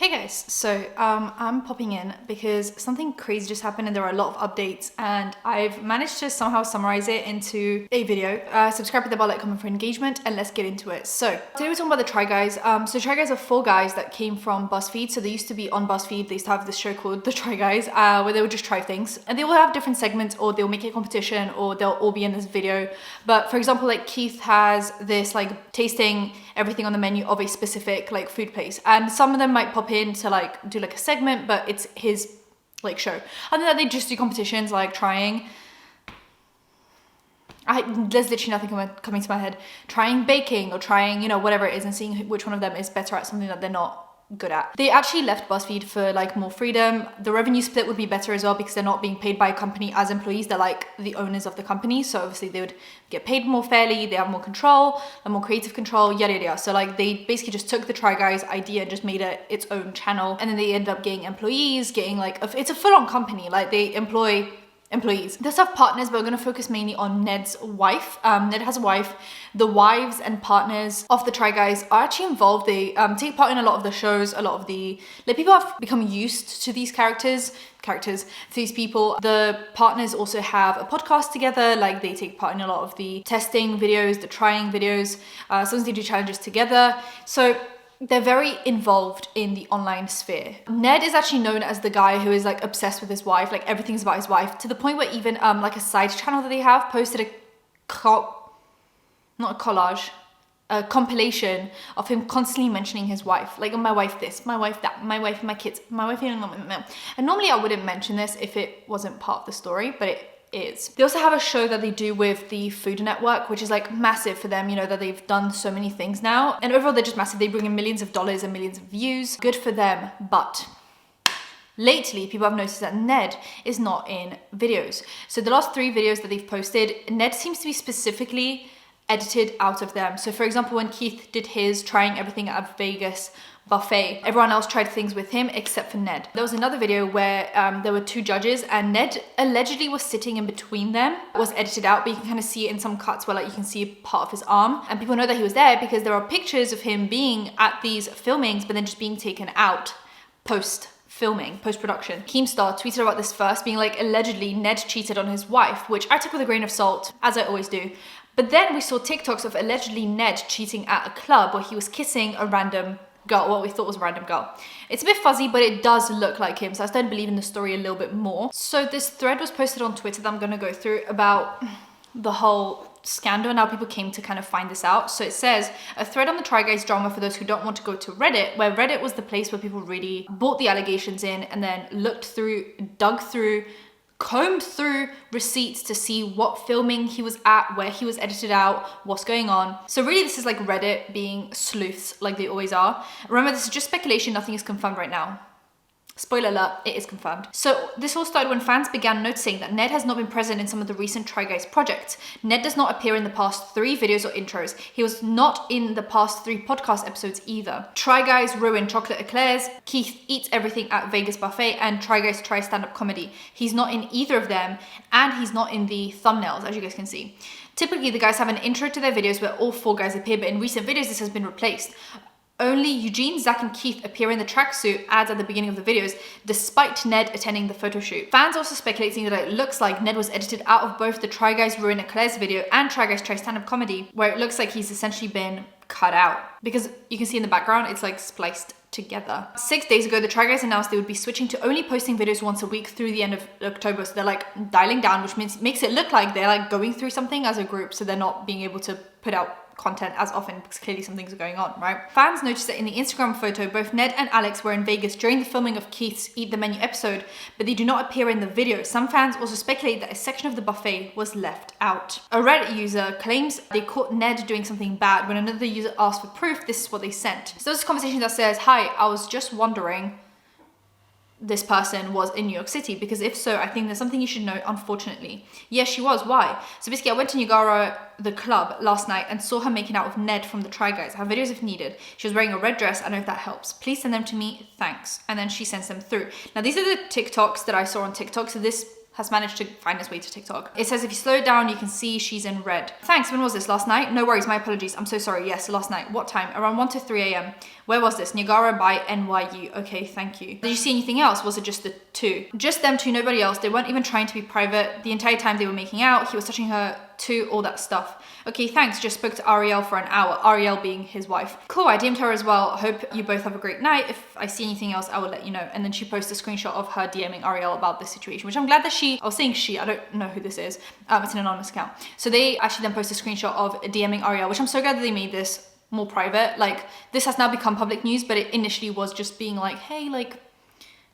Hey guys, so I'm popping in because something crazy just happened and there are a lot of updates and I've managed to somehow summarize it into a video. Subscribe with the bell, like, comment for engagement, and let's get into it. So today we're talking about the Try Guys. So Try Guys are 4 guys that came from BuzzFeed. So they used to be on BuzzFeed. They used to have this show called The Try Guys where they would just try things, and they will have different segments, or they'll make a competition, or they'll all be in this video. But for example, like Keith has this like tasting everything on the menu of a specific like food place, and some of them might pop in to like do like a segment, but it's his like show. Other than that, they just do competitions like trying, there's literally nothing coming to my head, trying baking or trying, you know, whatever it is, and seeing which one of them is better at something that they're not good at. They actually left BuzzFeed for like more freedom. The revenue split would be better as well because they're not being paid by a company as employees. They're like the owners of the company, so obviously they would get paid more fairly. They have more control and more creative control, yada yada yada. So like they basically just took the Try Guys idea and just made it its own channel, and then they end up getting employees, getting like it's a full-on company. Like they employ employees. They also have partners, but we're going to focus mainly on Ned's wife. Ned has a wife. The wives and partners of the Try Guys are actually involved. They take part in a lot of the shows. A lot of the people have become used to these characters, these people. The partners also have a podcast together. Like they take part in a lot of the testing videos, the trying videos. Sometimes they do challenges together. So they're very involved in the online sphere. Ned is actually known as the guy who is like obsessed with his wife, like everything's about his wife, to the point where even like a side channel that they have posted a compilation of him constantly mentioning his wife, like my wife this, my wife that, my wife, my kids, my wife. And normally I wouldn't mention this if it wasn't part of the story, but it is. They also have a show that they do with the Food Network, which is like massive for them, you know, that they've done so many things now, and overall they're just massive. They bring in millions of dollars and millions of views. Good for them. But lately people have noticed that Ned is not in videos. So the last 3 videos that they've posted, Ned seems to be specifically edited out of them. So for example, when Keith did his trying everything at a Vegas buffet, everyone else tried things with him except for Ned. There was another video where there were 2 judges and Ned allegedly was sitting in between them. It was edited out, but you can kind of see it in some cuts where like you can see part of his arm, and people know that he was there because there are pictures of him being at these filmings but then just being taken out post-filming, post-production. Keemstar tweeted about this first, being like, allegedly Ned cheated on his wife, which I took with a grain of salt, as I always do. But then we saw TikToks of allegedly Ned cheating at a club where he was kissing a random girl, what we thought was a random girl. It's a bit fuzzy, but it does look like him, so I started believing the story a little bit more. So this thread was posted on Twitter that I'm gonna go through about the whole scandal and how people came to kind of find this out. So it says, a thread on the Try Guys drama for those who don't want to go to Reddit, where Reddit was the place where people really brought the allegations in and then looked through, dug through, combed through receipts to see what filming he was at, where he was edited out, what's going on. So really this is like Reddit being sleuths like they always are. Remember, this is just speculation, nothing is confirmed right now. Spoiler alert, it is confirmed. So this all started when fans began noticing that Ned has not been present in some of the recent Try Guys projects. Ned does not appear in the past 3 videos or intros. He was not in the past 3 podcast episodes either. Try Guys ruin chocolate eclairs, Keith eats everything at Vegas buffet, and Try Guys try stand-up comedy. He's not in either of them, and he's not in the thumbnails, as you guys can see. Typically the guys have an intro to their videos where all 4 guys appear, but in recent videos this has been replaced. Only Eugene, Zach, and Keith appear in the tracksuit ads at the beginning of the videos, despite Ned attending the photo shoot. Fans also speculating that it looks like Ned was edited out of both the Try Guys Ruin Eclairs video and Try Guys Try Stand-Up Comedy, where it looks like he's essentially been cut out. Because you can see in the background, it's like spliced together. 6 days ago, the Try Guys announced they would be switching to only posting videos once a week through the end of October. So they're like dialing down, which makes it look like they're like going through something as a group. So they're not being able to put out content as often because clearly some things are going on, right? Fans noticed that in the Instagram photo, both Ned and Alex were in Vegas during the filming of Keith's Eat the Menu episode, but they do not appear in the video. Some fans also speculate that a section of the buffet was left out. A Reddit user claims they caught Ned doing something bad. When another user asked for proof, this is what they sent. So there's a conversation that says, hi, I was just wondering this person was in New York City, because if so, I think there's something you should know, unfortunately. Yes, she was. Why? So basically, I went to Nagara, the club, last night and saw her making out with Ned from the Try Guys. I have videos if needed. She was wearing a red dress. I don't know if that helps. Please send them to me. Thanks. And then she sends them through. Now, these are the TikToks that I saw on TikTok. So this has managed to find his way to TikTok. It says if you slow it down, you can see she's in red. Thanks, when was this? Last night? No worries, my apologies. I'm so sorry. Yes, last night. What time? Around 1 to 3 a.m. Where was this? Niagara by NYU. Okay, thank you. Did you see anything else? Was it just the two? Just them two, nobody else. They weren't even trying to be private. The entire time they were making out, he was touching her too, all that stuff. Okay, thanks. Just spoke to Ariel for an hour. Ariel being his wife. Cool, I DM'd her as well. Hope you both have a great night. If I see anything else, I will let you know. And then she posted a screenshot of her DMing Ariel about this situation, which I'm glad that I was saying she, I don't know who this is. It's an anonymous account. So they actually then posted a screenshot of DMing Ariel, which I'm so glad that they made this more private. Like, this has now become public news, but it initially was just being like, hey, like,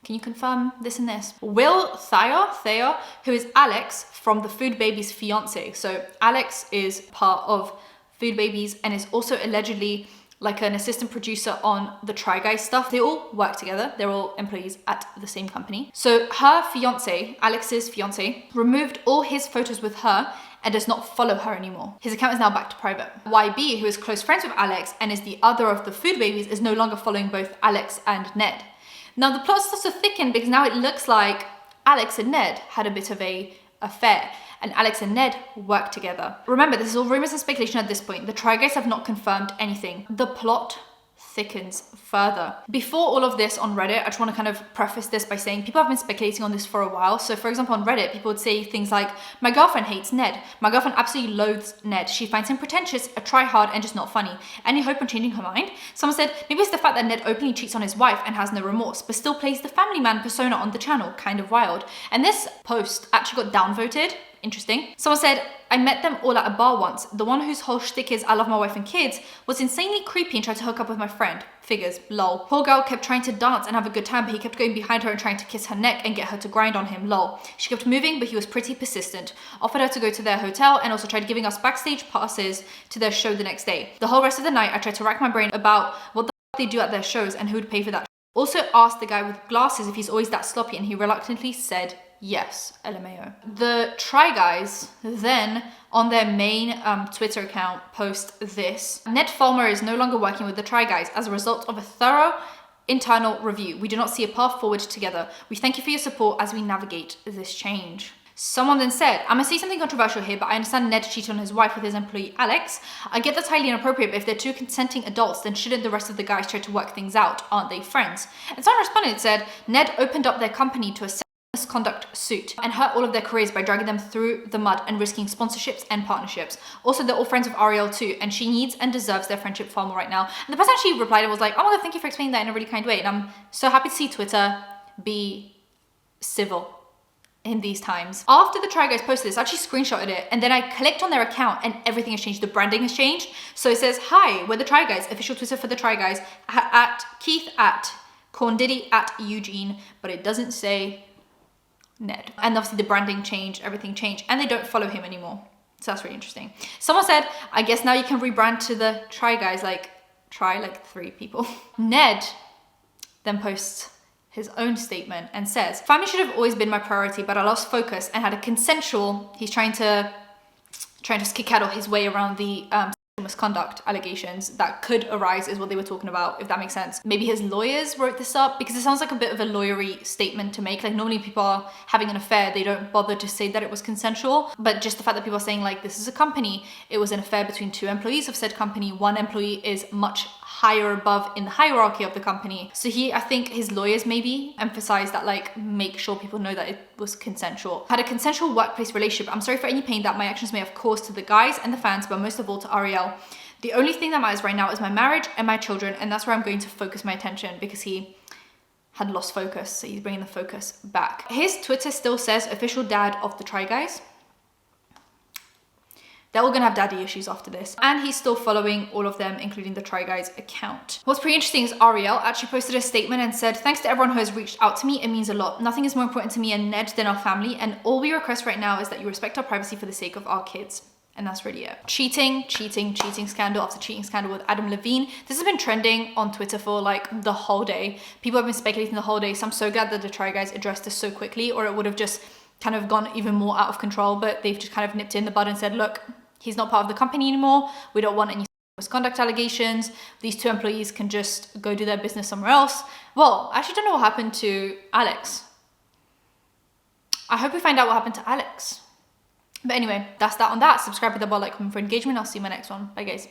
can you confirm this and this? Will Thayer, who is Alex from the Food Babies fiance. So Alex is part of Food Babies and is also allegedly like an assistant producer on the Try Guys stuff. They all work together. They're all employees at the same company. So her fiance, Alex's fiance, removed all his photos with her and does not follow her anymore. His account is now back to private. YB, who is close friends with Alex and is the other of the Food Babies, is no longer following both Alex and Ned. Now the plot starts to thicken because now it looks like Alex and Ned had a bit of a affair and Alex and Ned work together. Remember, this is all rumors and speculation at this point. The Try Guys have not confirmed anything. The plot thickens further. Before all of this on Reddit, I just want to kind of preface this by saying people have been speculating on this for a while. So for example, on Reddit, people would say things like, my girlfriend hates Ned. My girlfriend absolutely loathes Ned. She finds him pretentious, a try-hard, and just not funny. Any hope on changing her mind? Someone said, maybe it's the fact that Ned openly cheats on his wife and has no remorse, but still plays the family man persona on the channel. Kind of wild. And this post actually got downvoted. Interesting. Someone said, I met them all at a bar once. The one whose whole shtick is I love my wife and kids was insanely creepy and tried to hook up with my friend. Figures, lol. Poor girl kept trying to dance and have a good time, but he kept going behind her and trying to kiss her neck and get her to grind on him, lol. She kept moving, but he was pretty persistent. Offered her to go to their hotel and also tried giving us backstage passes to their show the next day. The whole rest of the night, I tried to rack my brain about what the they do at their shows and who would pay for that. Also asked the guy with glasses if he's always that sloppy and he reluctantly said yes, LMAO. The Try Guys then on their main Twitter account post this. Ned Fulmer is no longer working with the Try Guys as a result of a thorough internal review. We do not see a path forward together. We thank you for your support as we navigate this change. Someone then said, I'm gonna say something controversial here, but I understand Ned cheated on his wife with his employee Alex. I get that's highly inappropriate, but if they're two consenting adults, then shouldn't the rest of the guys try to work things out? Aren't they friends? And someone responded and said, Ned opened up their company to a misconduct suit and hurt all of their careers by dragging them through the mud and risking sponsorships and partnerships. Also, they're all friends with Ariel too, and she needs and deserves their friendship far more right now. And the person actually replied and was like, oh my god, thank you for explaining that in a really kind way. And I'm so happy to see Twitter be civil in these times. After the Try Guys posted this, I actually screenshotted it and then I clicked on their account and everything has changed. The branding has changed. So it says, hi, we're the Try Guys, official Twitter for the Try Guys, at Keith, at Corndiddy, at Eugene, but it doesn't say Ned. And obviously the branding changed, everything changed, and they don't follow him anymore. So that's really interesting. Someone said, I guess now you can rebrand to the Try Guys, like 3 people. Ned then posts his own statement and says, family should have always been my priority, but I lost focus and had a consensual, he's trying to skedaddle his way around the misconduct allegations that could arise is what they were talking about, if that makes sense. Maybe his lawyers wrote this up because it sounds like a bit of a lawyery statement to make. Like normally people are having an affair, they don't bother to say that it was consensual, but just the fact that people are saying like this is a company, it was an affair between 2 employees of said company, one employee is much higher above in the hierarchy of the company. So I think his lawyers maybe emphasize that, like, make sure people know that it was consensual. Had a consensual workplace relationship. I'm sorry for any pain that my actions may have caused to the guys and the fans, but most of all to Ariel. The only thing that matters right now is my marriage and my children, and that's where I'm going to focus my attention because he had lost focus. So he's bringing the focus back. His Twitter still says official dad of the Try Guys. They're all gonna have daddy issues after this. And he's still following all of them, including the Try Guys account. What's pretty interesting is Ariel actually posted a statement and said, thanks to everyone who has reached out to me, it means a lot. Nothing is more important to me and Ned than our family, and all we request right now is that you respect our privacy for the sake of our kids. And that's really it. Cheating scandal after cheating scandal with Adam Levine. This has been trending on Twitter for like the whole day. People have been speculating the whole day, so I'm so glad that the Try Guys addressed this so quickly, or it would have just kind of gone even more out of control, but they've just kind of nipped in the bud and said, look, he's not part of the company anymore. We don't want any misconduct allegations. These 2 employees can just go do their business somewhere else. Well, I actually don't know what happened to Alex. I hope we find out what happened to Alex. But anyway, that's that on that. Subscribe with the bell, like, comment for engagement. I'll see you in my next one. Bye guys.